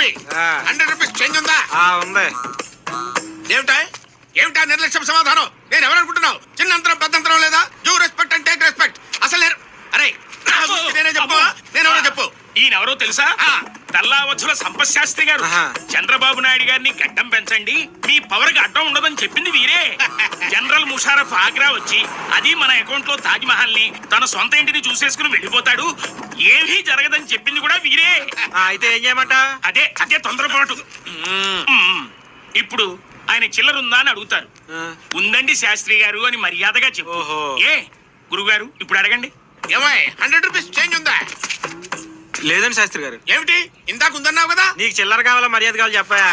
Sastry 100 rupees change ఉందా? ఉంది. ఏమిటా నిర్లక్ష్యం సమాధానం? నేను ఎవరనుకుంటున్నావు? చిన్నంతరం పెద్దంతరం లేదా? Due respect and take respect. అసలు అరే నేనే చెప్పు, నేనెవరో చెప్పు. ఈయనెవరో తెలుసా? తల్లావచ్చుల సంపత్ శాస్త్రి గారు. చంద్రబాబు నాయుడు గారిని గడ్డం పెంచండి, మీ పవర్ కి అడ్డం ఉండదని చెప్పింది వీరే. జనరల్ ముషారఫ్ ఆగ్రా వచ్చి అది మన అకౌంట్ లో తాజ్ మహల్ ని తన సొంత ఇంటిని చూసేసుకుని వెళ్ళిపోతాడు, ఏమీ జరగదని చెప్పింది కూడా వీరే. అయితే ఏం చేయమంట? అదే తొందరపాటు. ఇప్పుడు ఆయన చిల్లరుందా అని అడుగుతారు. ఉందండి శాస్త్రి గారు అని మర్యాదగా చెప్పు. ఏ గురుగారు ఇప్పుడు అడగండి. ఏమై 100 రూపీస్ చేంజ్ ఉందా? లేదండి శాస్త్రి గారు. ఏమిటి ఇందాక ఉందన్నావు కదా? నీకు చిల్లర కావాలా మర్యాద కావాలి చెప్పాయా?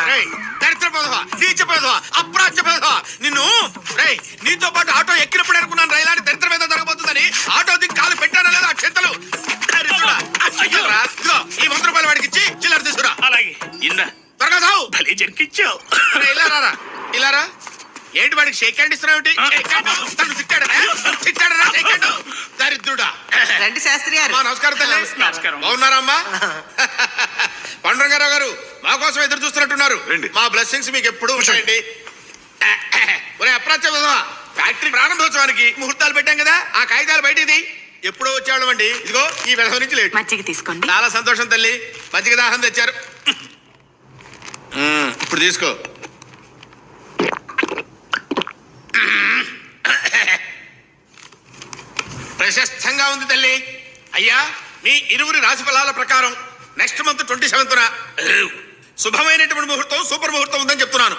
దరిద్ర పోదవా, నీచ పోదవా, అప్రాచ్య పోదవా నిన్ను. నీతో పాటు ఆటో ఎక్కినప్పుడు అనుకున్నాను రైలాంటి దరిద్రం ఏదో జరగబోతుందని. ఆటో దిక్కు కాలు పెట్టారా లేదా ఆ చింతలు? ఈ 100 రూపాయలు వాడికి ఇచ్చి చిల్లర తీసుకురా. అలాగే ఇందా త్వరగా సావు. భలే జరికిచ్చావు. ఇలారా ఇలారా. ఏంటి వాడికి షేక్ హ్యాండ్ ఇస్తున్నావు? దరిద్రుడా. రండి శాస్త్రి గారు. నమస్కారం తల్లి. నమస్కారం. బాగున్నారా అమ్మా? పాండురంగారావు గారు మా కోసం ఎదురు చూస్తున్నట్టున్నారు. మా బ్లెస్సింగ్స్ మీకు ఎప్పుడు ఉంటాయండి. ఒరే అప్రాచ్య ఫ్యాక్టరీ ప్రారంభోత్సవానికి ముహూర్తాలు పెట్టాం కదా, ఆ కాగితాలు బయటిది ఎప్పుడో వచ్చేవాళ్ళం అండి. ఇదిగో ఈ వెధవ నుంచి లేట్. మజ్జిగ తీసుకోండి. చాలా సంతోషం తల్లి, మజ్జిగ దాహం తెచ్చారు. ఇప్పుడు తీసుకో. ప్రశస్తంగా ఉంది తల్లి. అయ్యా మీ ఇరువురి రాశి ఫలాల ప్రకారం నెక్స్ట్ మంత్ 27న శుభమైనటువంటి ముహూర్తం, సూపర్ ముహూర్తం ఉందని చెప్తున్నాను.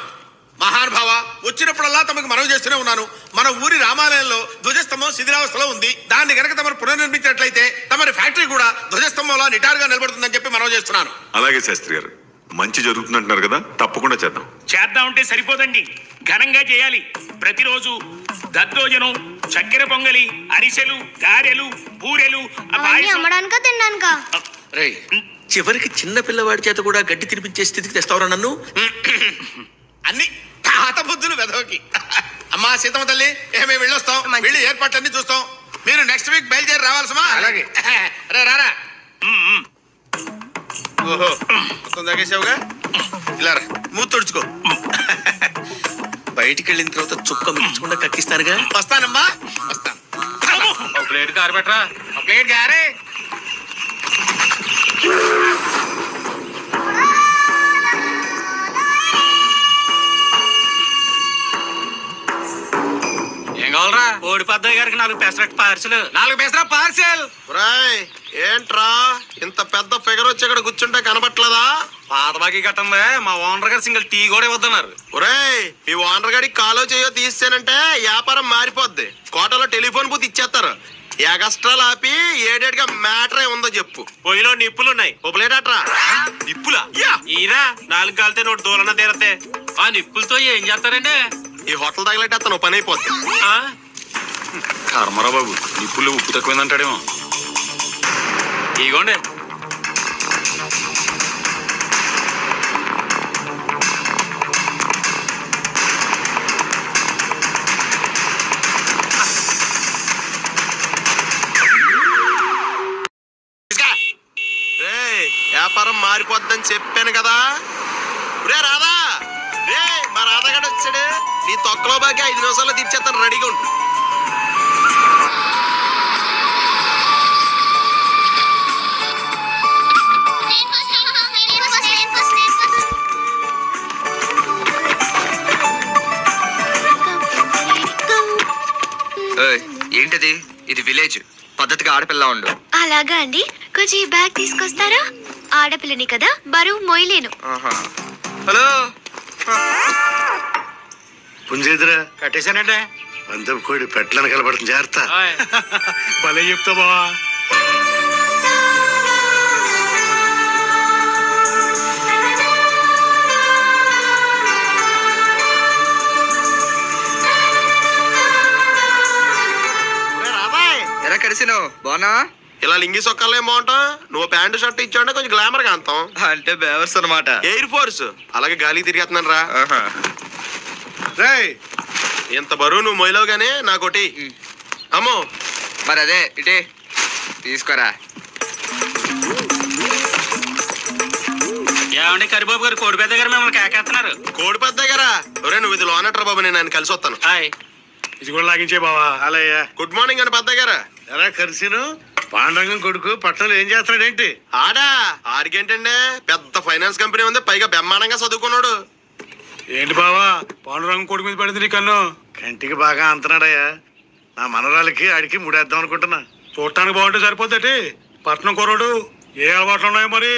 మహానుభావ వచ్చినప్పుడల్లా తమకు మనవి చేస్తూనే ఉన్నాను. మన ఊరి రామాలయంలో ధ్వజస్తంభం శిథిలావస్థలో ఉంది. దాన్ని గనక తమరు పునర్నిర్మించినట్లయితే తమరి ఫ్యాక్టరీ కూడా ధ్వజస్తంభంలా నిటారుగా నిలబడుతుందని చెప్పి మనవి చేస్తున్నాను. అలాగే శాస్త్రి గారు, మంచి జరుగుతుందంటున్నారు కదా, తప్పకుండా చేద్దాం ఉంటే సరిపోదండి, ఘనంగా చేయాలి. ప్రతిరోజు దద్దోజనం, చక్కెర పొంగలి, అరిసెలు, గారెలు, బూరెలు అమ్మడానికా తిన్నానుకా? చివరికి చిన్న పిల్లవాడి చేత కూడా గడ్డి తినిపించే స్థితికి తెస్తావరా నన్ను? అన్ని తాత బుద్ధులు వెదవకి. అమ్మా సీతమ్మ తల్లి, మేము వెళ్ళొస్తాం, వెళ్ళి ఏర్పాట్లన్నీ చూస్తాం. మీరు నెక్స్ట్ వీక్ బయలుదేరి రావాల్సమా? అలాగే రారా. ఓహో తొందరగేసావుగా, ఇలా మూత తుడుచుకో. బయటికి వెళ్ళిన తర్వాత చుక్క మించకుండా కక్కిస్తారుగా. వస్తానమ్మా, వస్తాను. ప్లేట్ గారు పెట్టరా. ప్లేట్ గారే. ఏం కావాలరా? కోడి పెద్దయ్య గారికి 4 పెసరట్టు పార్సల్. 4 పెసరట్టు పార్సల్. ఏంట్రా ఇంత పెద్ద ఫిగర్ వచ్చి ఇక్కడ కూర్చుంటే కనబట్లేదా? పాత బాకీ కట్టందే, మా ఓనర్ గారు సింగిల్ టీ కూడా ఇవ్వద్దన్నారు. ఒరేయ్ మీ ఓనర్ గారికి కాలో చేయో తీస్తానంటే వ్యాపారం మారిపోద్ది. కోటలో టెలిఫోన్ బూత్ ఇచ్చేస్తారు. ఎగస్ట్రాలు ఆపి ఏడేడుగా మ్యాటర్ ఉందో చెప్పు. పొయ్యిలో నిప్పులున్నాయి, ఉపలేటట్రా. నిప్పులా? ఈరా 4 కాలితే 1 దూలన తీరతే. ఆ నిప్పులతో ఏం చేస్తారండి? ఈ హోటల్ తగలట్టే అతను పని అయిపోద్ది. కర్మరా బాబు, నిప్పులు ఉప్పు తక్కువైందంటాడేమో. ఇగోండి. వ్యాపారం మారిపోద్దని చెప్పాను కదా. రే రాధా, రే మా రాధాగాడు వచ్చాడు. నీ తొక్కలో బాకి 5 నిమిషాల్లో తీర్చేస్తాను, రెడీగా ఉంటు. ఏంటది? ఇది విలేజ్, పద్ధతిగా ఆడపిల్ల ఉండు. అలాగా అండి, కొంచెం ఈ బ్యాగ్ తీసుకొస్తారా? ఆడపిల్లని కదా, బరువు మోయలేను. హలో పుంజేదిరా కట్టేశానండి. అందం కోడి పెట్టలను కలబడుతుంది, జాగ్రత్త. భలే చెప్తావా? ఎలా కలిసినావు? బాగున్నావా? ఇలా లింగి సొక్కాలే బాగుంటాం. నువ్వు ప్యాంటు షర్ట్ ఇచ్చావంటే కొంచెం గ్లామర్ గా అంతాం. అంటే బేవర్స్ అనమాట. Air force. అలాగే గాలికి తిరిగేస్తున్నాను రా. ఇంత బరువు నువ్వు మొయ్యలో గానే నాకోటి అమ్మో. మరి అదే ఇటే తీసుకోరా. ఏమండి కరిబాబు గారు కోడి పెద్ద గారు మిమ్మల్ని కేకేస్తున్నారు. కోడి పెద్ద దగ్గరా ఒరే నువ్వు ఇది లోనట్రా బాబు, నేను ఆయన కలిసి వస్తాను. హాయ్. ఇది కూడా లాగించే బావా. అలాయ్యా గుడ్ మార్నింగ్ అండి పెద్ద దగ్గర. ఎలా కలిసిను పాండరంగం కొడుకు పట్టణంలో ఏం చేస్తున్నాడేంటి? ఆడికేంటండి పెద్ద ఫైనాన్స్ కంపెనీ ఉంది, పైగా బ్రహ్మాండంగా చదువుకున్నాడు. ఏంటి బావా పాండురంగం కొడుకు మీద పడింది నీ కన్ను? కంటికి బాగా అంతనాడయ్యా. నా మనరాలకి ఆడికి ముడేద్దాం అనుకుంటున్నా. చూడటానికి బాగుంటే సరిపోద్దటి. పట్నం కుర్రోడు ఏ అలవాట్లు ఉన్నాయో మరి.